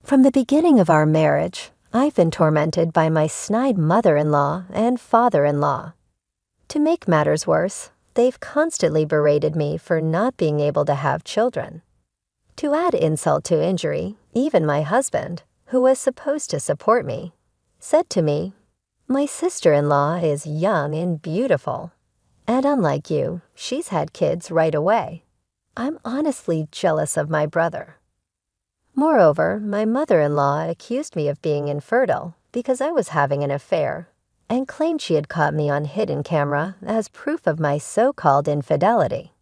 From the beginning of our marriage, I've been tormented by my snide mother-in-law and father-in-law. To make matters worse, they've constantly berated me for not being able to have children. To add insult to injury, even my husband, who was supposed to support me, said to me, "My sister-in-law is young and beautiful, and unlike you, she's had kids right away. I'm honestly jealous of my brother." Moreover, my mother-in-law accused me of being infertile because I was having an affair and claimed she had caught me on hidden camera as proof of my so-called infidelity.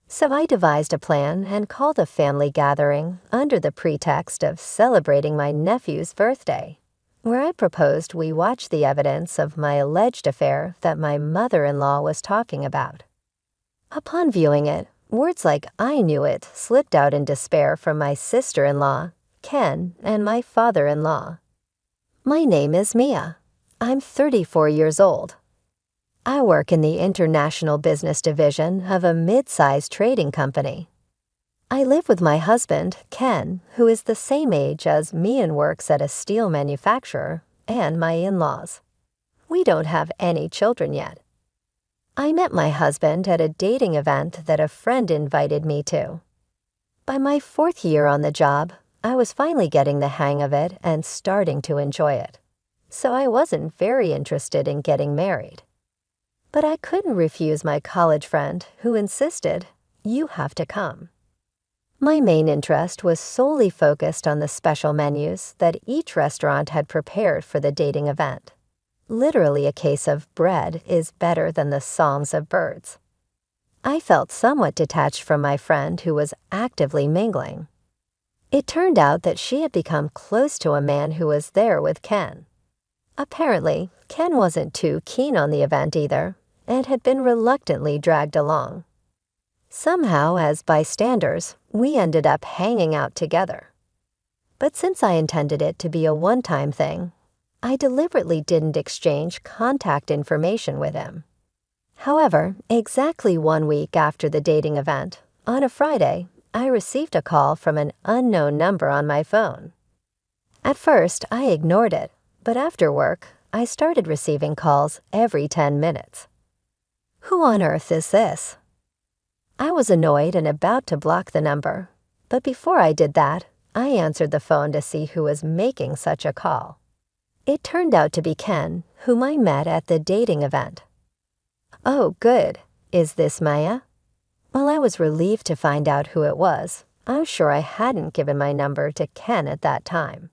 So I devised a plan and called a family gathering under the pretext of celebrating my nephew's birthday, where I proposed we watch the evidence of my alleged affair that my mother-in-law was talking about. Upon viewing it, words like "I knew it" slipped out in despair from my sister-in-law, Ken, and my father-in-law. My name is Mia. I'm 34 years old. I work in the international business division of a mid-sized trading company. I live with my husband, Ken, who is the same age as me and works at a steel manufacturer, and my in-laws. We don't have any children yet. I met my husband at a dating event that a friend invited me to. By my 4th year on the job, I was finally getting the hang of it and starting to enjoy it. So I wasn't very interested in getting married. But I couldn't refuse my college friend who insisted, "You have to come." My main interest was solely focused on the special menus that each restaurant had prepared for the dating event. Literally a case of bread is better than the songs of birds. I felt somewhat detached from my friend who was actively mingling. It turned out that she had become close to a man who was there with Ken. Apparently, Ken wasn't too keen on the event either, and had been reluctantly dragged along. Somehow, as bystanders, we ended up hanging out together. But since I intended it to be a one-time thing, I deliberately didn't exchange contact information with him. However, exactly 1 week after the dating event, on a Friday, I received a call from an unknown number on my phone. At first, I ignored it, but after work, I started receiving calls every 10 minutes. Who on earth is this? I was annoyed and about to block the number, but before I did that, I answered the phone to see who was making such a call. It turned out to be Ken, whom I met at the dating event. "Oh, good. Is this Maya?" While I was relieved to find out who it was, I'm sure I hadn't given my number to Ken at that time.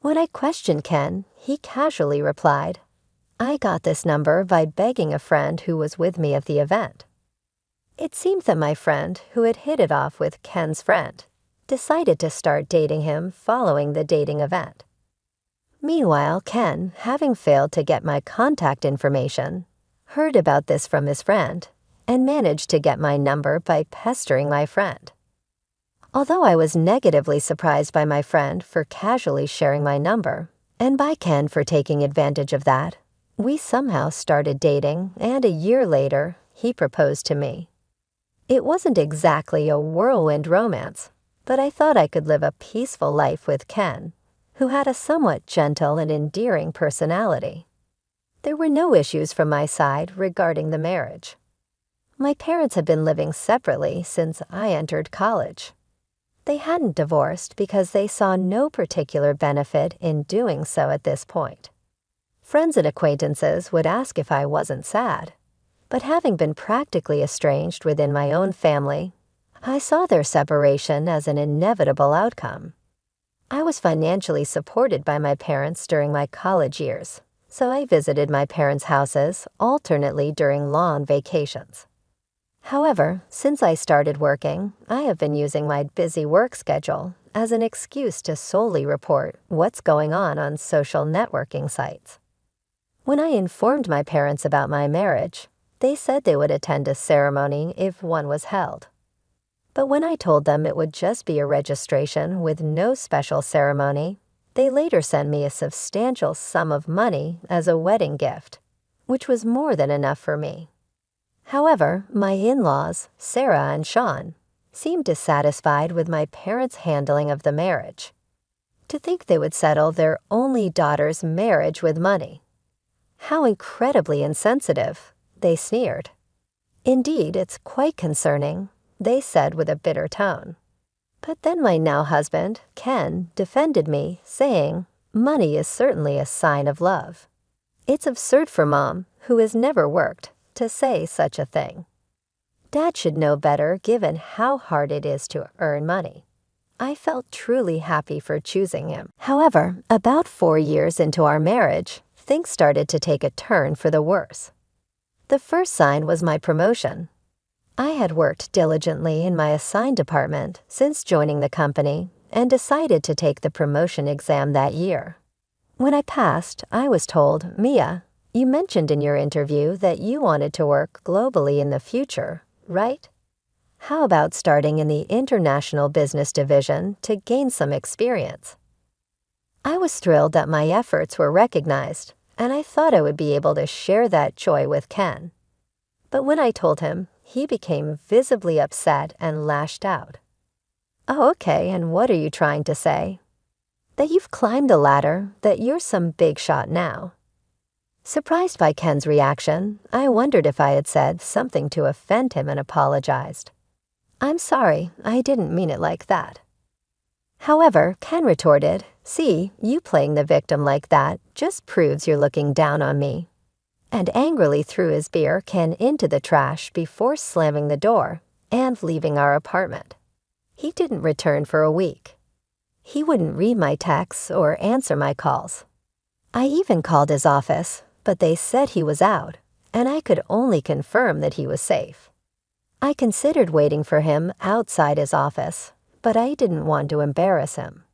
When I questioned Ken, he casually replied, "I got this number by begging a friend who was with me at the event." It seemed that my friend, who had hit it off with Ken's friend, decided to start dating him following the dating event. Meanwhile, Ken, having failed to get my contact information, heard about this from his friend and managed to get my number by pestering my friend. Although I was negatively surprised by my friend for casually sharing my number, and by Ken for taking advantage of that, we somehow started dating, and a year later, he proposed to me. It wasn't exactly a whirlwind romance, but I thought I could live a peaceful life with Ken, who had a somewhat gentle and endearing personality. There were no issues from my side regarding the marriage. My parents had been living separately since I entered college. They hadn't divorced because they saw no particular benefit in doing so at this point. Friends and acquaintances would ask if I wasn't sad, but having been practically estranged within my own family, I saw their separation as an inevitable outcome. I was financially supported by my parents during my college years, so I visited my parents' houses alternately during long vacations. However, since I started working, I have been using my busy work schedule as an excuse to solely report what's going on social networking sites. When I informed my parents about my marriage, they said they would attend a ceremony if one was held. But when I told them it would just be a registration with no special ceremony, they later sent me a substantial sum of money as a wedding gift, which was more than enough for me. However, my in-laws, Sarah and Sean, seemed dissatisfied with my parents' handling of the marriage. To think they would settle their only daughter's marriage with money. How incredibly insensitive, they sneered. Indeed, it's quite concerning, they said with a bitter tone. But then my now husband, Ken, defended me, saying, money is certainly a sign of love. It's absurd for Mom, who has never worked, to say such a thing. Dad should know better given how hard it is to earn money. I felt truly happy for choosing him. However, about 4 years into our marriage, things started to take a turn for the worse. The first sign was my promotion. I had worked diligently in my assigned department since joining the company and decided to take the promotion exam that year. When I passed, I was told, Mia, you mentioned in your interview that you wanted to work globally in the future, right? How about starting in the international business division to gain some experience? I was thrilled that my efforts were recognized, and I thought I would be able to share that joy with Ken. But when I told him, he became visibly upset and lashed out. Oh, okay, and what are you trying to say? That you've climbed the ladder, that you're some big shot now. Surprised by Ken's reaction, I wondered if I had said something to offend him and apologized. I'm sorry, I didn't mean it like that. However, Ken retorted, see, you playing the victim like that just proves you're looking down on me, and angrily threw his beer can into the trash before slamming the door and leaving our apartment. He didn't return for a week. He wouldn't read my texts or answer my calls. I even called his office, but they said he was out, and I could only confirm that he was safe. I considered waiting for him outside his office, but I didn't want to embarrass him.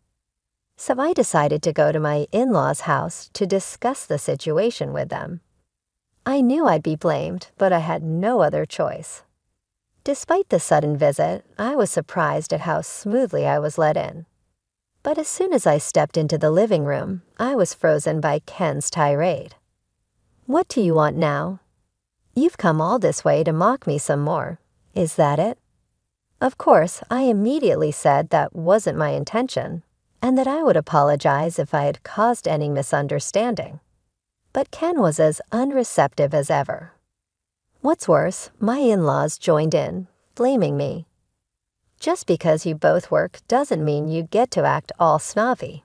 So I decided to go to my in-laws' house to discuss the situation with them. I knew I'd be blamed, but I had no other choice. Despite the sudden visit, I was surprised at how smoothly I was let in. But as soon as I stepped into the living room, I was frozen by Ken's tirade. What do you want now? You've come all this way to mock me some more. Is that it? Of course, I immediately said that wasn't my intention, and that I would apologize if I had caused any misunderstanding. But Ken was as unreceptive as ever. What's worse, my in-laws joined in, blaming me. Just because you both work doesn't mean you get to act all snobby.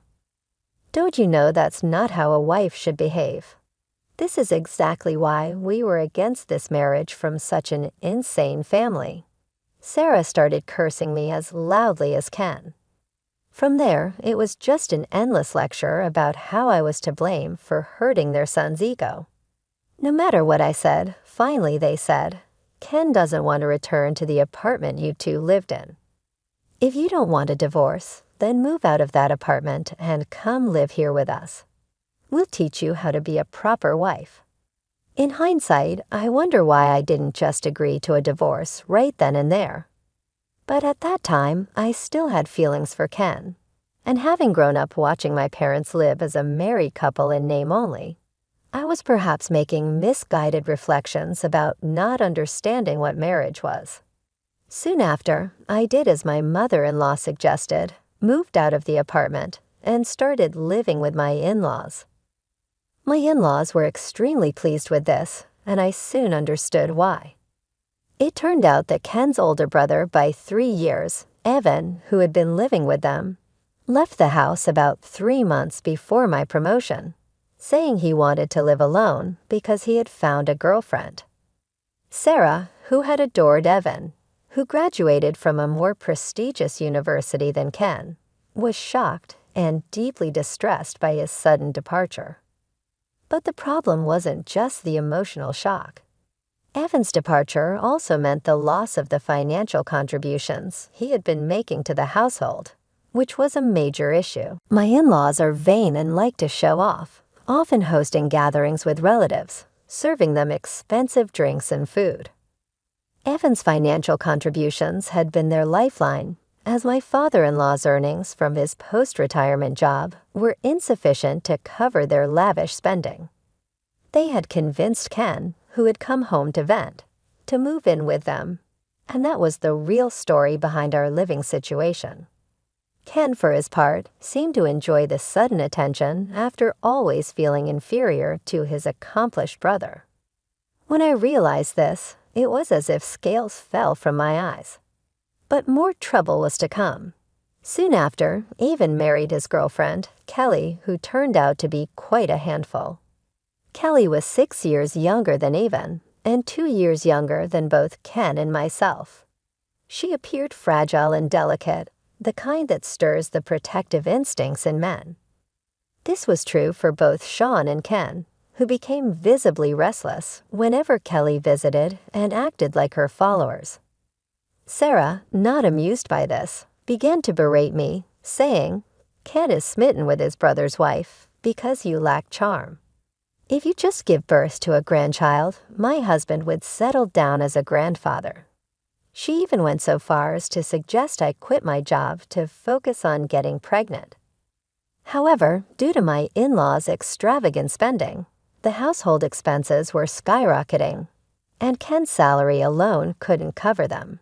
Don't you know that's not how a wife should behave? This is exactly why we were against this marriage from such an insane family. Sarah started cursing me as loudly as Ken. From there, it was just an endless lecture about how I was to blame for hurting their son's ego. No matter what I said, finally they said, Ken doesn't want to return to the apartment you two lived in. If you don't want a divorce, then move out of that apartment and come live here with us. We'll teach you how to be a proper wife. In hindsight, I wonder why I didn't just agree to a divorce right then and there. But at that time, I still had feelings for Ken, and having grown up watching my parents live as a married couple in name only, I was perhaps making misguided reflections about not understanding what marriage was. Soon after, I did as my mother-in-law suggested, moved out of the apartment, and started living with my in-laws. My in-laws were extremely pleased with this, and I soon understood why. It turned out that Ken's older brother by 3 years, Evan, who had been living with them, left the house about 3 months before my promotion, saying he wanted to live alone because he had found a girlfriend. Sarah, who had adored Evan, who graduated from a more prestigious university than Ken, was shocked and deeply distressed by his sudden departure. But the problem wasn't just the emotional shock. Evan's departure also meant the loss of the financial contributions he had been making to the household, which was a major issue. My in-laws are vain and like to show off, often hosting gatherings with relatives, serving them expensive drinks and food. Evan's financial contributions had been their lifeline, as my father-in-law's earnings from his post-retirement job were insufficient to cover their lavish spending. They had convinced Ken, who had come home to vent, to move in with them, and that was the real story behind our living situation. Ken, for his part, seemed to enjoy the sudden attention after always feeling inferior to his accomplished brother. When I realized this, it was as if scales fell from my eyes. But more trouble was to come. Soon after, Avon married his girlfriend, Kelly, who turned out to be quite a handful. Kelly was 6 years younger than Avon, and 2 years younger than both Ken and myself. She appeared fragile and delicate, the kind that stirs the protective instincts in men. This was true for both Sean and Ken, who became visibly restless whenever Kelly visited and acted like her followers. Sarah, not amused by this, began to berate me, saying, "Ken is smitten with his brother's wife because you lack charm. If you just give birth to a grandchild, my husband would settle down as a grandfather." She even went so far as to suggest I quit my job to focus on getting pregnant. However, due to my in-laws' extravagant spending, the household expenses were skyrocketing, and Ken's salary alone couldn't cover them.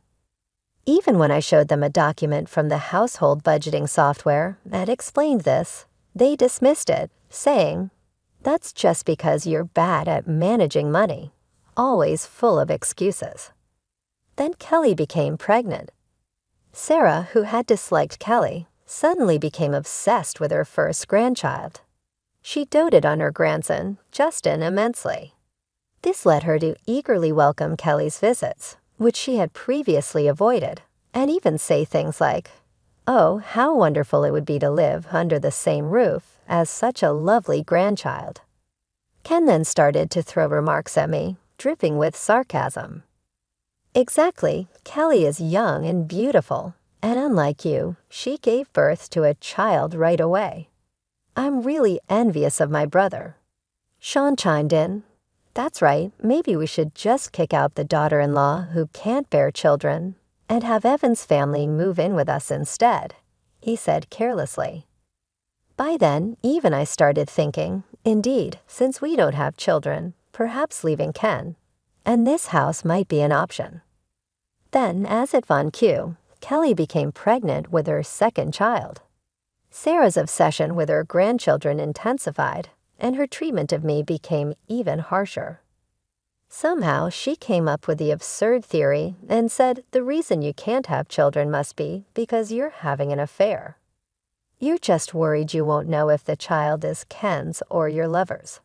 Even when I showed them a document from the household budgeting software that explained this, they dismissed it, saying, "That's just because you're bad at managing money," always full of excuses. Then Kelly became pregnant. Sarah, who had disliked Kelly, suddenly became obsessed with her first grandchild. She doted on her grandson, Justin, immensely. This led her to eagerly welcome Kelly's visits, which she had previously avoided, and even say things like, "Oh, how wonderful it would be to live under the same roof as such a lovely grandchild." Ken then started to throw remarks at me, dripping with sarcasm. "Exactly, Kelly is young and beautiful, and unlike you, she gave birth to a child right away. I'm really envious of my brother." Sean chimed in, "That's right, maybe we should just kick out the daughter-in-law who can't bear children and have Evan's family move in with us instead," he said carelessly. By then, even I started thinking, indeed, since we don't have children, perhaps leaving Ken, and this house might be an option. Then, as it von Q, Kelly became pregnant with her second child. Sarah's obsession with her grandchildren intensified, and her treatment of me became even harsher. Somehow, she came up with the absurd theory and said the reason you can't have children must be because you're having an affair. "You're just worried you won't know if the child is Ken's or your lover's."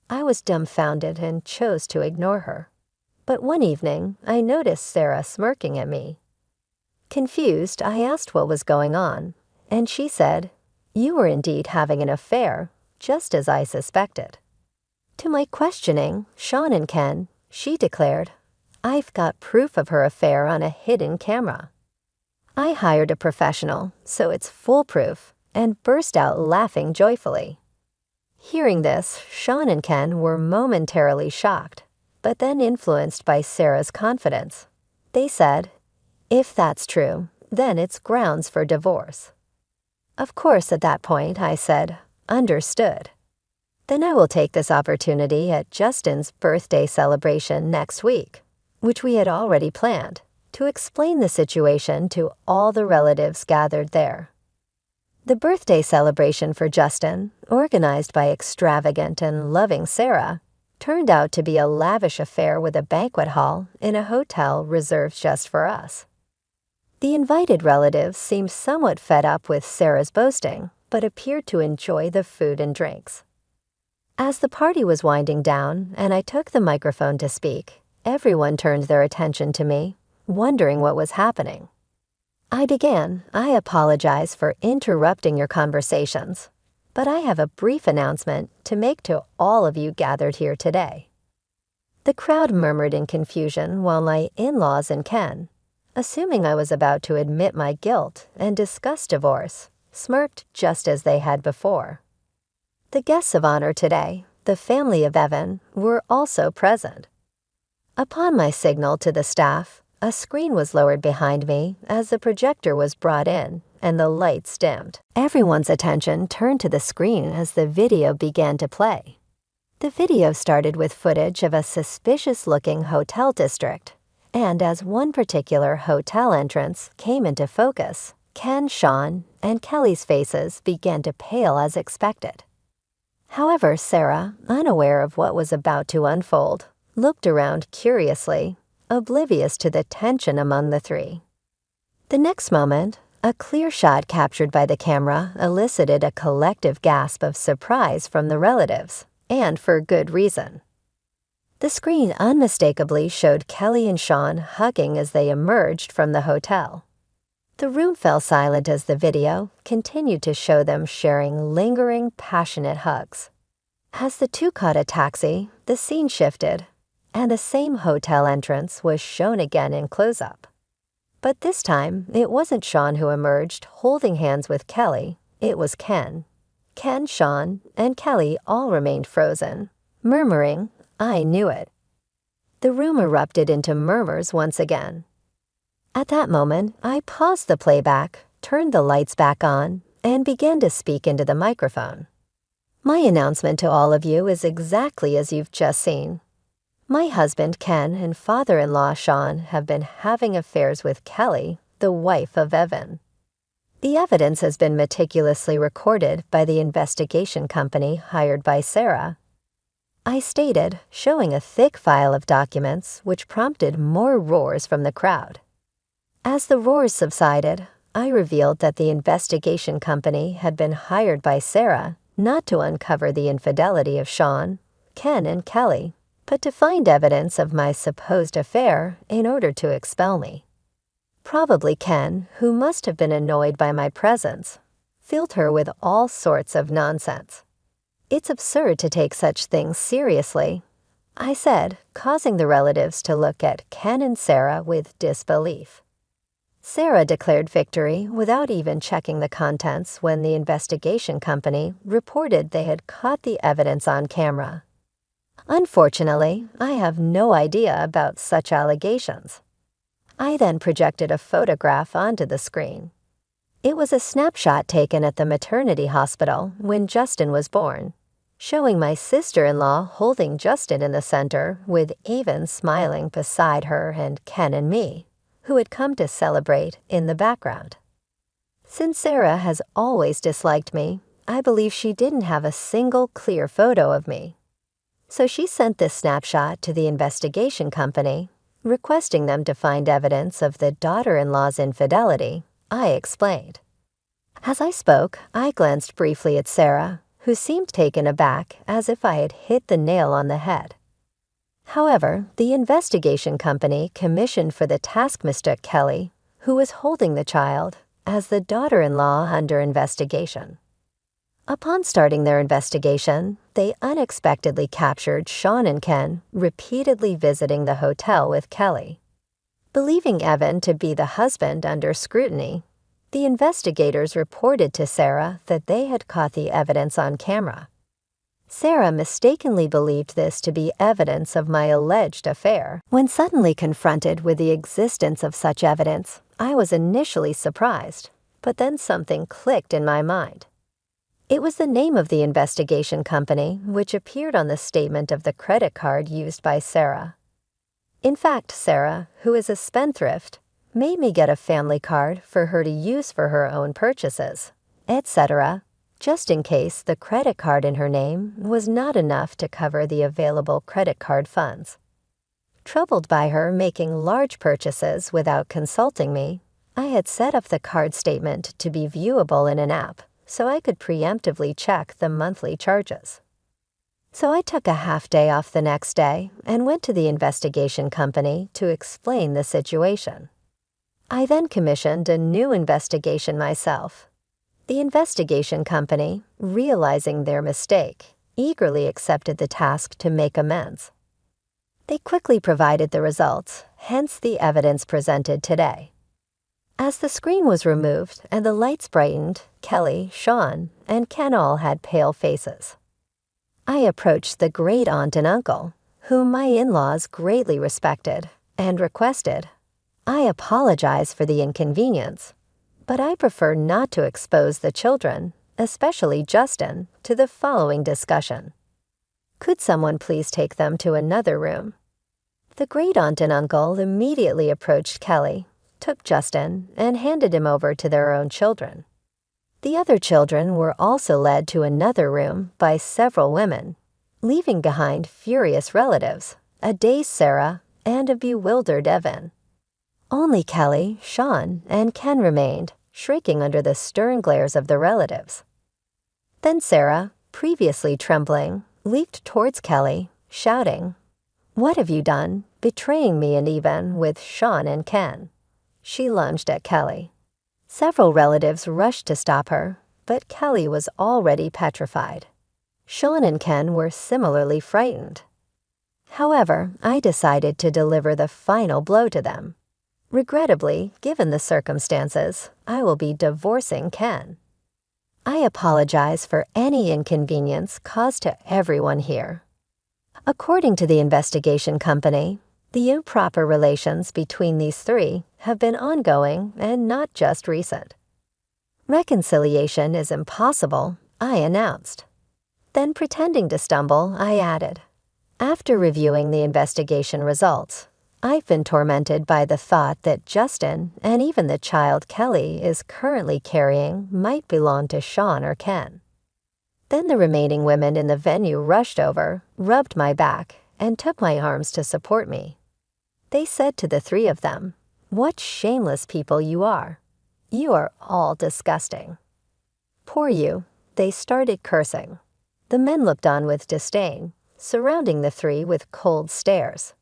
I was dumbfounded and chose to ignore her. But one evening, I noticed Sarah smirking at me. Confused, I asked what was going on, and she said, "You were indeed having an affair, just as I suspected." To my questioning, Sean and Ken, she declared, "I've got proof of her affair on a hidden camera." I hired a professional, so it's foolproof, and burst out laughing joyfully. Hearing this, Sean and Ken were momentarily shocked, but then influenced by Sarah's confidence. They said, "If that's true, then it's grounds for divorce." Of course, at that point, I said, "Understood." Then I will take this opportunity at Justin's birthday celebration next week, which we had already planned, to explain the situation to all the relatives gathered there. The birthday celebration for Justin, organized by extravagant and loving Sarah, turned out to be a lavish affair with a banquet hall in a hotel reserved just for us. The invited relatives seemed somewhat fed up with Sarah's boasting, but appeared to enjoy the food and drinks. As the party was winding down and I took the microphone to speak, everyone turned their attention to me, wondering what was happening. I began, "I apologize for interrupting your conversations, but I have a brief announcement to make to all of you gathered here today." The crowd murmured in confusion while my in-laws and Ken, assuming I was about to admit my guilt and discuss divorce, smirked just as they had before. The guests of honor today, the family of Evan, were also present. Upon my signal to the staff, a screen was lowered behind me as the projector was brought in and the lights dimmed. Everyone's attention turned to the screen as the video began to play. The video started with footage of a suspicious-looking hotel district, and as one particular hotel entrance came into focus, Ken, Sean, and Kelly's faces began to pale as expected. However, Sarah, unaware of what was about to unfold, looked around curiously, oblivious to the tension among the three. The next moment, a clear shot captured by the camera elicited a collective gasp of surprise from the relatives, and for good reason. The screen unmistakably showed Kelly and Sean hugging as they emerged from the hotel. The room fell silent as the video continued to show them sharing lingering, passionate hugs. As the two caught a taxi, the scene shifted, and the same hotel entrance was shown again in close-up. But this time, it wasn't Sean who emerged holding hands with Kelly, it was Ken. Ken, Sean, and Kelly all remained frozen, murmuring, "I knew it." The room erupted into murmurs once again. At that moment, I paused the playback, turned the lights back on, and began to speak into the microphone. My announcement to all of you is exactly as you've just seen. My husband, Ken, and father-in-law, Sean, have been having affairs with Kelly, the wife of Evan. The evidence has been meticulously recorded by the investigation company hired by Sarah. I stated, showing a thick file of documents which prompted more roars from the crowd. As the roars subsided, I revealed that the investigation company had been hired by Sarah not to uncover the infidelity of Sean, Ken, and Kelly, but to find evidence of my supposed affair in order to expel me. Probably Ken, who must have been annoyed by my presence, filled her with all sorts of nonsense. "It's absurd to take such things seriously," I said, causing the relatives to look at Ken and Sarah with disbelief. Sarah declared victory without even checking the contents when the investigation company reported they had caught the evidence on camera. Unfortunately, I have no idea about such allegations. I then projected a photograph onto the screen. It was a snapshot taken at the maternity hospital when Justin was born, showing my sister-in-law holding Justin in the center with Avon smiling beside her and Ken and me, who had come to celebrate, in the background. Since Sarah has always disliked me, I believe she didn't have a single clear photo of me. So she sent this snapshot to the investigation company, requesting them to find evidence of the daughter-in-law's infidelity. I explained. As I spoke, I glanced briefly at Sarah, who seemed taken aback as if I had hit the nail on the head. However, the investigation company commissioned for the task mistook Kelly, who was holding the child, as the daughter-in-law under investigation. Upon starting their investigation, they unexpectedly captured Sean and Ken repeatedly visiting the hotel with Kelly. Believing Evan to be the husband under scrutiny, the investigators reported to Sarah that they had caught the evidence on camera. Sarah mistakenly believed this to be evidence of my alleged affair. When suddenly confronted with the existence of such evidence, I was initially surprised, but then something clicked in my mind. It was the name of the investigation company which appeared on the statement of the credit card used by Sarah. In fact, Sarah, who is a spendthrift, made me get a family card for her to use for her own purchases, etc., just in case the credit card in her name was not enough to cover the available credit card funds. Troubled by her making large purchases without consulting me, I had set up the card statement to be viewable in an app, so I could preemptively check the monthly charges. So I took a half day off the next day and went to the investigation company to explain the situation. I then commissioned a new investigation myself. The investigation company, realizing their mistake, eagerly accepted the task to make amends. They quickly provided the results, hence the evidence presented today. As the screen was removed and the lights brightened, Kelly, Sean, and Ken all had pale faces. I approached the great-aunt and uncle, whom my in-laws greatly respected, and requested, "I apologize for the inconvenience, but I prefer not to expose the children, especially Justin, to the following discussion. Could someone please take them to another room?" The great-aunt and uncle immediately approached Kelly, took Justin, and handed him over to their own children. The other children were also led to another room by several women, leaving behind furious relatives, a dazed Sarah, and a bewildered Evan. Only Kelly, Sean, and Ken remained, shrieking under the stern glares of the relatives. Then Sarah, previously trembling, leaped towards Kelly, shouting, "What have you done, betraying me and Evan with Sean and Ken?" She lunged at Kelly. Several relatives rushed to stop her, but Kelly was already petrified. Sean and Ken were similarly frightened. However, I decided to deliver the final blow to them. Regrettably, given the circumstances, I will be divorcing Ken. I apologize for any inconvenience caused to everyone here. According to the investigation company, the improper relations between these three have been ongoing and not just recent. Reconciliation is impossible, I announced. Then, pretending to stumble, I added, "After reviewing the investigation results, I've been tormented by the thought that Justin and even the child Kelly is currently carrying might belong to Sean or Ken." Then the remaining women in the venue rushed over, rubbed my back, and took my arms to support me. They said to the three of them, "What shameless people you are. You are all disgusting." Poor you, they started cursing. The men looked on with disdain, surrounding the three with cold stares.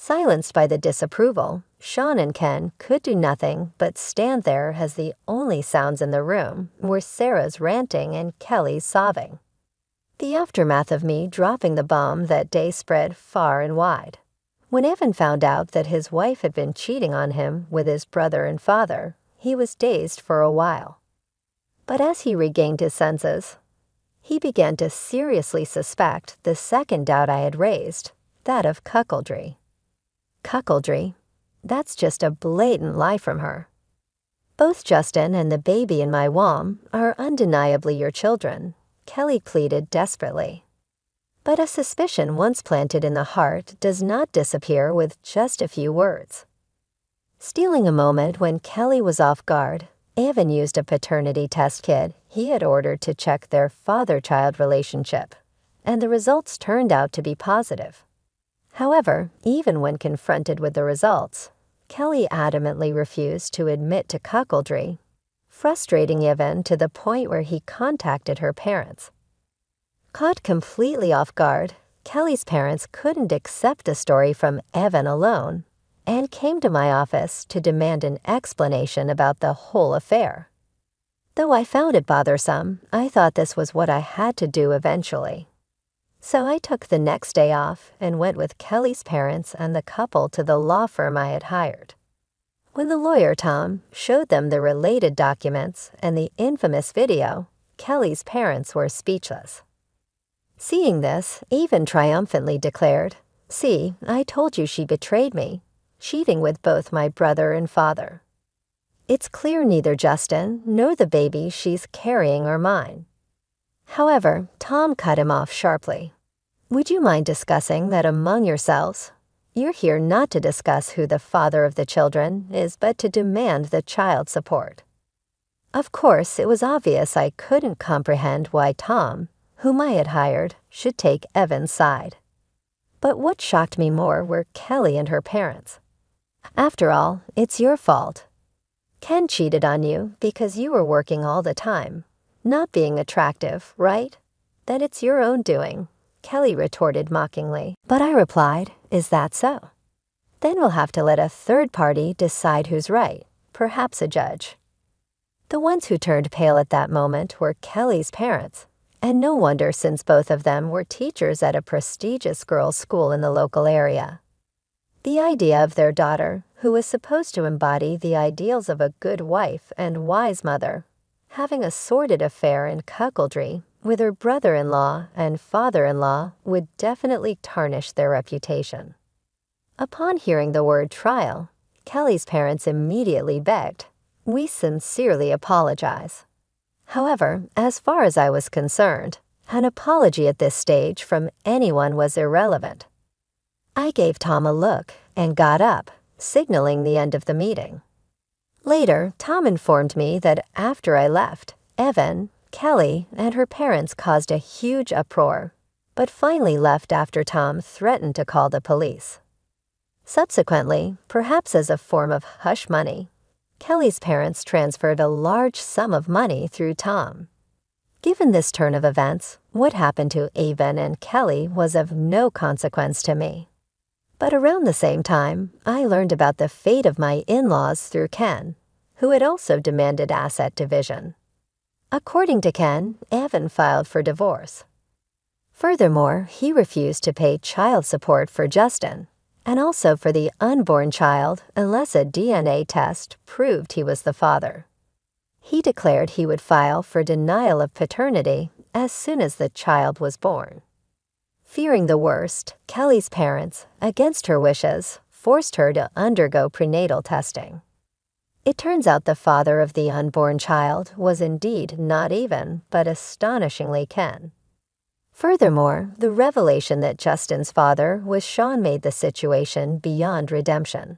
Silenced by the disapproval, Sean and Ken could do nothing but stand there as the only sounds in the room were Sarah's ranting and Kelly's sobbing. The aftermath of me dropping the bomb that day spread far and wide. When Evan found out that his wife had been cheating on him with his brother and father, he was dazed for a while. But as he regained his senses, he began to seriously suspect the second doubt I had raised, that of cuckoldry. Cuckoldry? That's just a blatant lie from her. "Both Justin and the baby in my womb are undeniably your children," Kelly pleaded desperately. But a suspicion once planted in the heart does not disappear with just a few words. Stealing a moment when Kelly was off guard, Evan used a paternity test kit he had ordered to check their father-child relationship, and the results turned out to be positive. However, even when confronted with the results, Kelly adamantly refused to admit to cuckoldry, frustrating Evan to the point where he contacted her parents. Caught completely off guard, Kelly's parents couldn't accept the story from Evan alone and came to my office to demand an explanation about the whole affair. Though I found it bothersome, I thought this was what I had to do eventually. So I took the next day off and went with Kelly's parents and the couple to the law firm I had hired. When the lawyer, Tom, showed them the related documents and the infamous video, Kelly's parents were speechless. Seeing this, Evan triumphantly declared, "See, I told you she betrayed me, cheating with both my brother and father. It's clear neither Justin nor the baby she's carrying are mine." However, Tom cut him off sharply. "Would you mind discussing that among yourselves? You're here not to discuss who the father of the children is, but to demand the child support." Of course, it was obvious I couldn't comprehend why Tom, whom I had hired, should take Evan's side. But what shocked me more were Kelly and her parents. "After all, it's your fault. Ken cheated on you because you were working all the time, not being attractive, right? That it's your own doing," Kelly retorted mockingly. But I replied, "Is that so? Then we'll have to let a third party decide who's right, perhaps a judge." The ones who turned pale at that moment were Kelly's parents, and no wonder since both of them were teachers at a prestigious girls' school in the local area. The idea of their daughter, who was supposed to embody the ideals of a good wife and wise mother, having a sordid affair in cuckoldry with her brother-in-law and father-in-law would definitely tarnish their reputation. Upon hearing the word trial, Kelly's parents immediately begged, "We sincerely apologize." However, as far as I was concerned, an apology at this stage from anyone was irrelevant. I gave Tom a look and got up, signaling the end of the meeting. Later, Tom informed me that after I left, Evan, Kelly, and her parents caused a huge uproar, but finally left after Tom threatened to call the police. Subsequently, perhaps as a form of hush money, Kelly's parents transferred a large sum of money through Tom. Given this turn of events, what happened to Evan and Kelly was of no consequence to me. But around the same time, I learned about the fate of my in-laws through Ken, who had also demanded asset division. According to Ken, Evan filed for divorce. Furthermore, he refused to pay child support for Justin, and also for the unborn child unless a DNA test proved he was the father. He declared he would file for denial of paternity as soon as the child was born. Fearing the worst, Kelly's parents, against her wishes, forced her to undergo prenatal testing. It turns out the father of the unborn child was indeed not Evan, but astonishingly Ken. Furthermore, the revelation that Justin's father was Sean made the situation beyond redemption.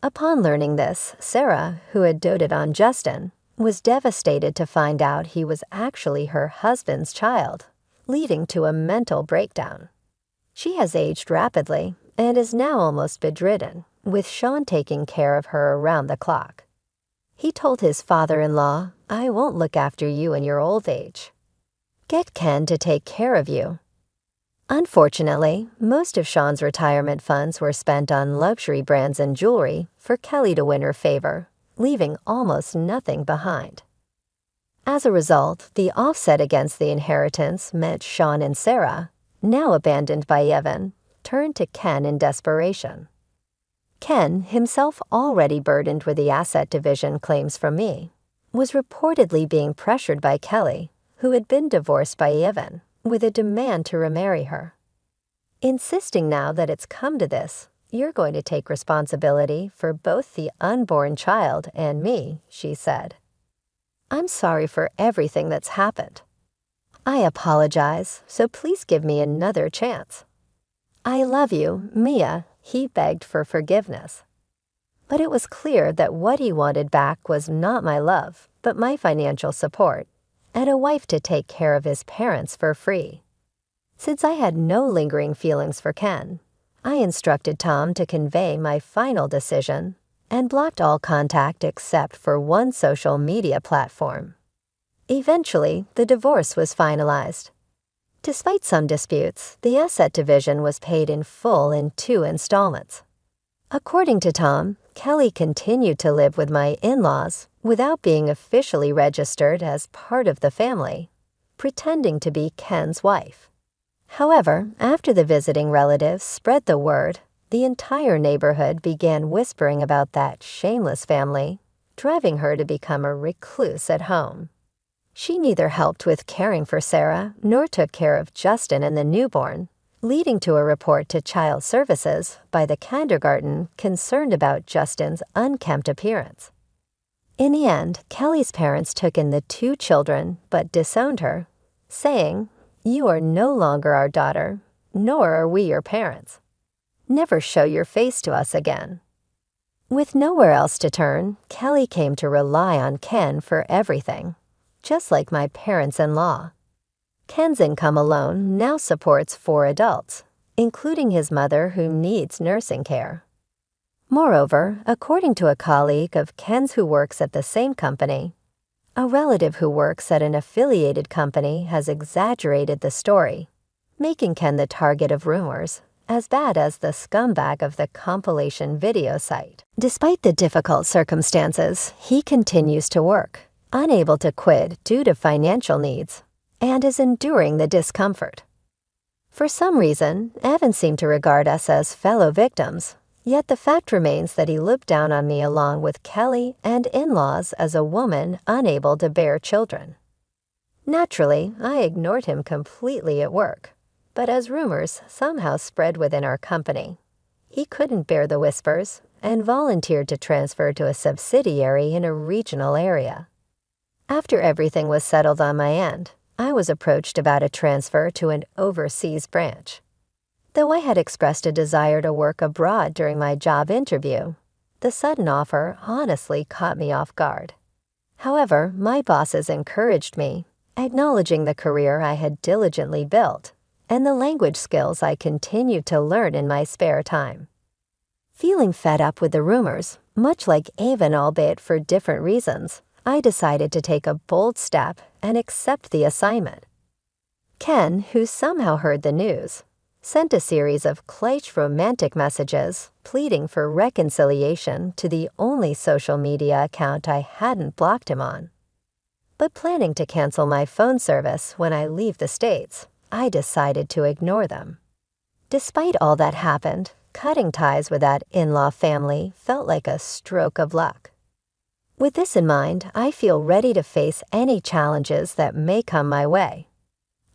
Upon learning this, Sarah, who had doted on Justin, was devastated to find out he was actually her husband's child, leading to a mental breakdown. She has aged rapidly and is now almost bedridden, with Sean taking care of her around the clock. He told his father-in-law, "I won't look after you in your old age. Get Ken to take care of you." Unfortunately, most of Sean's retirement funds were spent on luxury brands and jewelry for Kelly to win her favor, leaving almost nothing behind. As a result, the offset against the inheritance meant Sean and Sarah, now abandoned by Evan, turned to Ken in desperation. Ken, himself already burdened with the asset division claims from me, was reportedly being pressured by Kelly, who had been divorced by Evan, with a demand to remarry her. "Insisting now that it's come to this, you're going to take responsibility for both the unborn child and me," she said. "I'm sorry for everything that's happened. I apologize, so please give me another chance. I love you, Mia," he begged for forgiveness. But it was clear that what he wanted back was not my love, but my financial support, and a wife to take care of his parents for free. Since I had no lingering feelings for Ken, I instructed Tom to convey my final decision and blocked all contact except for one social media platform. Eventually, the divorce was finalized. Despite some disputes, the asset division was paid in full in 2 installments. According to Tom, Kelly continued to live with my in-laws without being officially registered as part of the family, pretending to be Ken's wife. However, after the visiting relatives spread the word, the entire neighborhood began whispering about that shameless family, driving her to become a recluse at home. She neither helped with caring for Sarah nor took care of Justin and the newborn, leading to a report to Child Services by the kindergarten concerned about Justin's unkempt appearance. In the end, Kelly's parents took in the 2 children but disowned her, saying, "You are no longer our daughter, nor are we your parents. Never show your face to us again." With nowhere else to turn, Kelly came to rely on Ken for everything, just like my parents-in-law. Ken's income alone now supports 4 adults, including his mother who needs nursing care. Moreover, according to a colleague of Ken's who works at the same company, a relative who works at an affiliated company has exaggerated the story, making Ken the target of rumors, as bad as the scumbag of the compilation video site. Despite the difficult circumstances, he continues to work, unable to quit due to financial needs, and is enduring the discomfort. For some reason, Evan seemed to regard us as fellow victims, yet the fact remains that he looked down on me along with Kelly and in-laws as a woman unable to bear children. Naturally, I ignored him completely at work, but as rumors somehow spread within our company, he couldn't bear the whispers and volunteered to transfer to a subsidiary in a regional area. After everything was settled on my end, I was approached about a transfer to an overseas branch. Though I had expressed a desire to work abroad during my job interview, the sudden offer honestly caught me off guard. However, my bosses encouraged me, acknowledging the career I had diligently built and the language skills I continued to learn in my spare time. Feeling fed up with the rumors, much like Avon, albeit for different reasons, I decided to take a bold step and accept the assignment. Ken, who somehow heard the news, sent a series of cliche romantic messages pleading for reconciliation to the only social media account I hadn't blocked him on. But planning to cancel my phone service when I leave the States, I decided to ignore them. Despite all that happened, cutting ties with that in-law family felt like a stroke of luck. With this in mind, I feel ready to face any challenges that may come my way.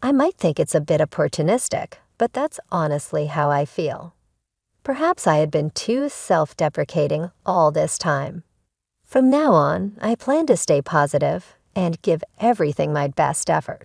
I might think it's a bit opportunistic, but that's honestly how I feel. Perhaps I had been too self-deprecating all this time. From now on, I plan to stay positive and give everything my best effort.